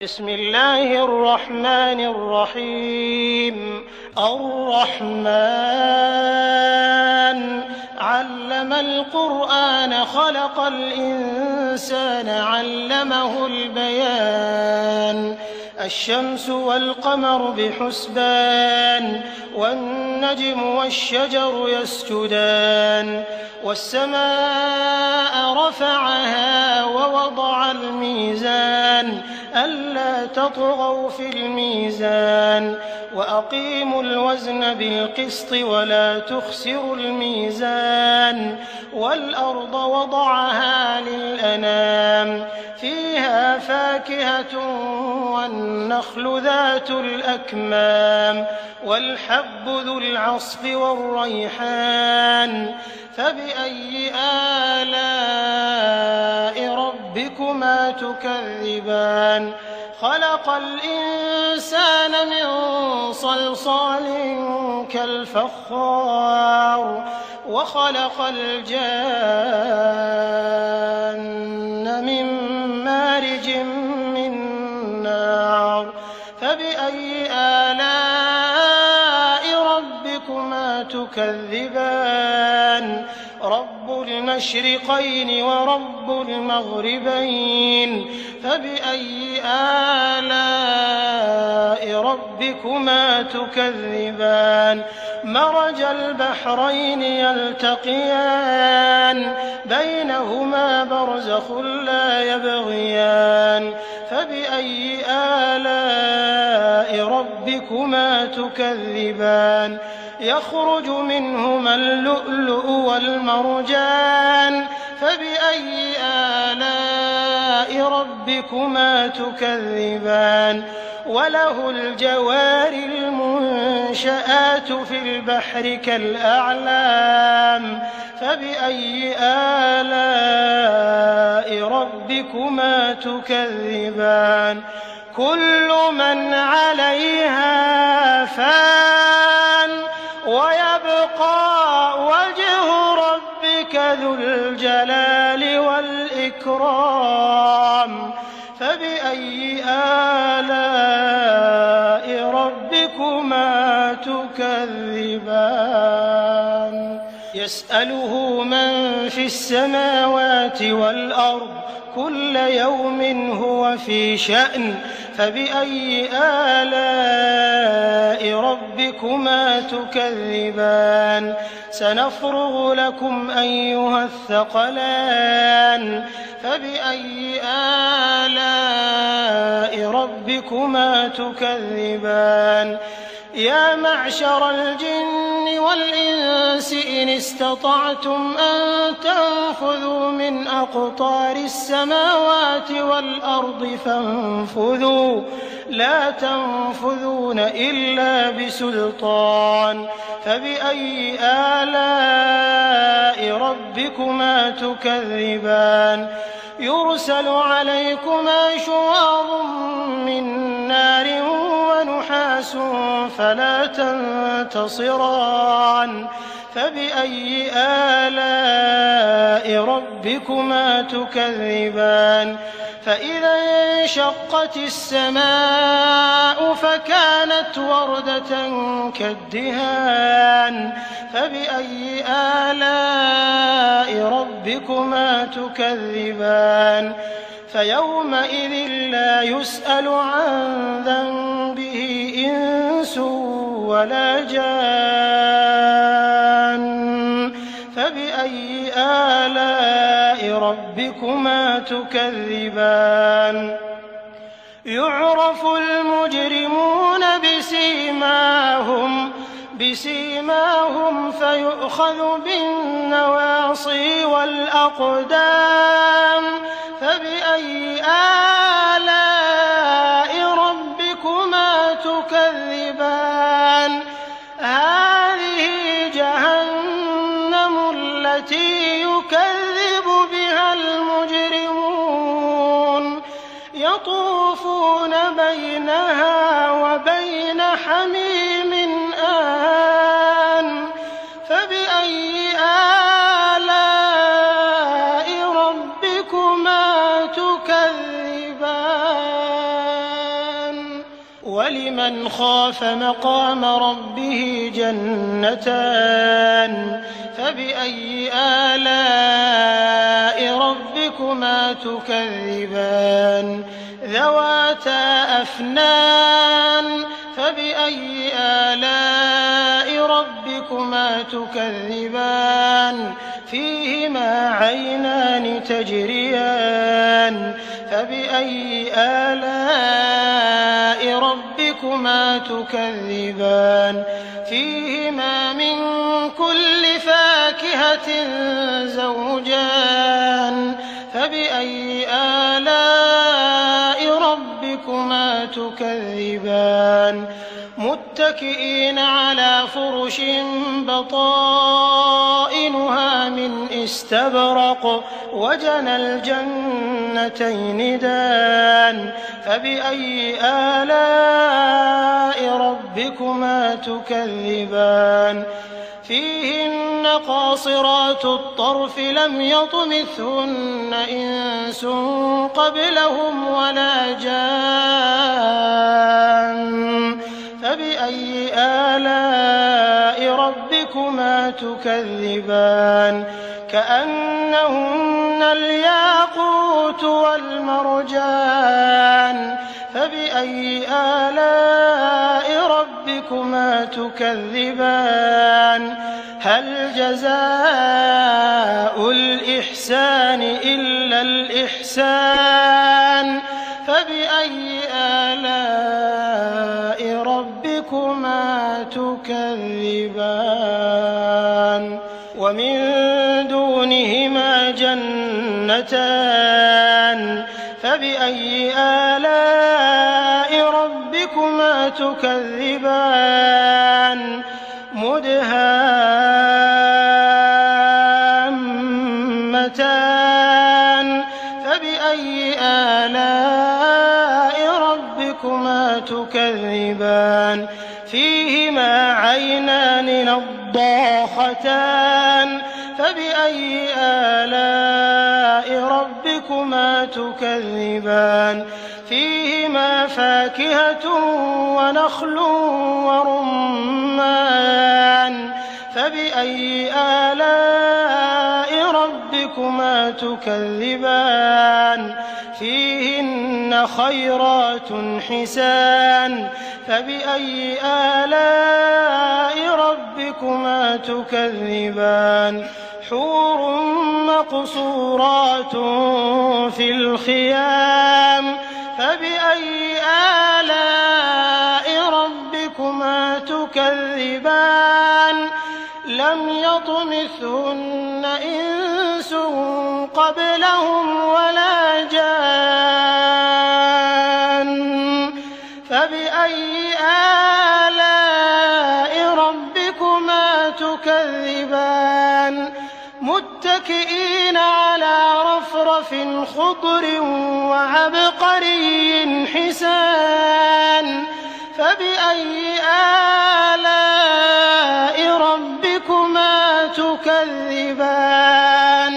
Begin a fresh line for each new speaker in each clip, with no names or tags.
بسم الله الرحمن الرحيم. الرحمن علم القرآن خلق الإنسان علمه البيان. الشمس والقمر بحسبان والنجم والشجر يسجدان والسماء رفعها ووضع الميزان ألا تطغوا في الميزان وأقيموا الوزن بالقسط ولا تخسروا الميزان والأرض وضعها للأنام فيها فاكهة والنخل ذات الأكمام والحب ذو العصف والريحان فبأي آلاء ربكما تكذبان. خلق الإنسان من صلصال كالفخار وخلق الجان من مارج من نار فبأي آلاء ربكما تكذبان. رب المشرقين ورب المغربين فبأي آلاء ربكما تكذبان. مرج البحرين يلتقيان بينهما برزخ لا يبغيان فبأي آلاء ربكما تكذبان. يخرج منهما اللؤلؤ والمرجان فبأي آلاء ربكما تكذبان. وله الجوار المنشآت في البحر كالأعلام فبأي آلاء ربكما تكذبان. كل من عليها فان ويبقى وجه ربك ذو الجلال والإكرام فبأي آلاء ربكما تكذبان. يسأله من في السماوات والأرض كل يوم هو في شأن فبأي آلاء ربكما تكذبان. سنفرغ لكم أيها الثقلان فبأي آلاء ربكما تكذبان. يا معشر الجن والإنس إن استطعتم أن تنفذوا من أقطار السماوات والأرض فانفذوا لا تنفذون إلا بسلطان فبأي آلاء ربكما تكذبان. يرسل عليكما شواظ من نار ونحاس فلا تنتصران فبأي آلاء ربكما تكذبان. فإذا انشقت السماء فكانت وردة كالدهان فبأي آلاء ربكما تكذبان. فيومئذ لا يسأل عن ذنبه إنس ولا جان فبأي آلاء ربكما تكذبان. يعرف المجرمون بسيماهم فيؤخذ بالنواصي والأقدام فبأي آلاء ربكما تكذبان. هذه جهنم التي يكذب بها المجرمون يطوفون بينها وبين حميم آن فبأي آلاء ربكما تكذبان. وَلِمَنْ خَافَ مَقَامَ رَبِّهِ جَنَّتَانِ فَبِأَيِّ آلَاءِ رَبِّكُمَا تُكَذِّبَانِ ذَوَاتَا أَفْنَانٍ فَبِأَيِّ آلَاءِ رَبِّكُمَا تُكَذِّبَانِ فِيهِمَا عَيْنَانِ تَجْرِيَانِ فَبِأَيِّ آلَاءِ رَبِّكُمَا تُكَذِّبَانِ فِيهِمَا مِن كُلِّ فَاكِهَةٍ زَوْجَانِ فَبِأَيِّ آلَاءِ رَبِّكُمَا تُكَذِّبَانِ مُتَّكِئِينَ عَلَىٰ فُرُشٍ بَطَائِنُهَا مِنْ إِسْتَبْرَقٍ وَجَنَى الْجَنَّتَيْنِ دَانٍ فَبِأَيِّ آلَاءِ رَبِّكُمَا تُكَذِّبَانِ فِيهِنَّ قَاصِرَاتُ الطَّرْفِ لَمْ يَطْمِثْهُنَّ إِنسٌ قَبْلَهُمْ وَلَا جَانٌّ فَبِأَيِّ آلَاءِ رَبِّكُمَا تُكَذِّبَانِ كَأَنَّهُنَّ الْيَاقُوتُ وَالْمَرْجَانُ فَبِأَيِّ آلَاءِ رَبِّكُمَا تُكَذِّبَانِ هَلْ جَزَاءُ الْإِحْسَانِ إِلَّا الْإِحْسَانُ فَبِأَيِّ آلَاءِ رَبِّكُمَا تُكَذِّبَانِ وَمِن دُونِهِمَا جَنَّتَانِ فَبِأَيِّ آلَاءِ رَبِّكُمَا تُكَذِّبَانِ مُدْهَامَّتَانِ فَبِأَيِّ آلَاءِ رَبِّكُمَا تُكَذِّبَانِ فِيهِمَا عَيْنَانِ نَضَّاخَتَانِ فَبِأَيِّ آلَاءِ رَبِّكُمَا تُكَذِّبَانِ فِيهِمَا فَاكِهَةٌ وَنَخْلٌ وَرُمَّانٌ فَبِأَيِّ آلَاءِ رَبِّكُمَا تُكَذِّبَانِ فِيهِنَّ خَيْرَاتٌ حِسَانٌ فَبِأَيِّ آلَاءِ رَبِّكُمَا تُكَذِّبَانِ حُورٌ مَّقْصُورَاتٌ فِي الْخِيَامِ فَبِأَيِّ آلَاءِ رَبِّكُمَا تُكَذِّبَانِ لَمْ يَطْمِثْهُنَّ إِنسٌ قَبْلَهُمْ وَلَا جَانٌّ فَبِأَيِّ آلَاءِ رَبِّكُمَا تُكَذِّبَانِ مُتَّكِئِينَ عَلَىٰ رَفْرَفٍ خُضْرٍ وَعَبْقَرِيٍّ حِسَانٍ فَبِأَيِّ آلَاءِ رَبِّكُمَا تُكَذِّبَانِ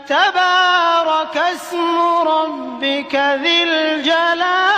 تَبَارَكَ اسْمُ رَبِّكَ ذِي الْجَلَالِ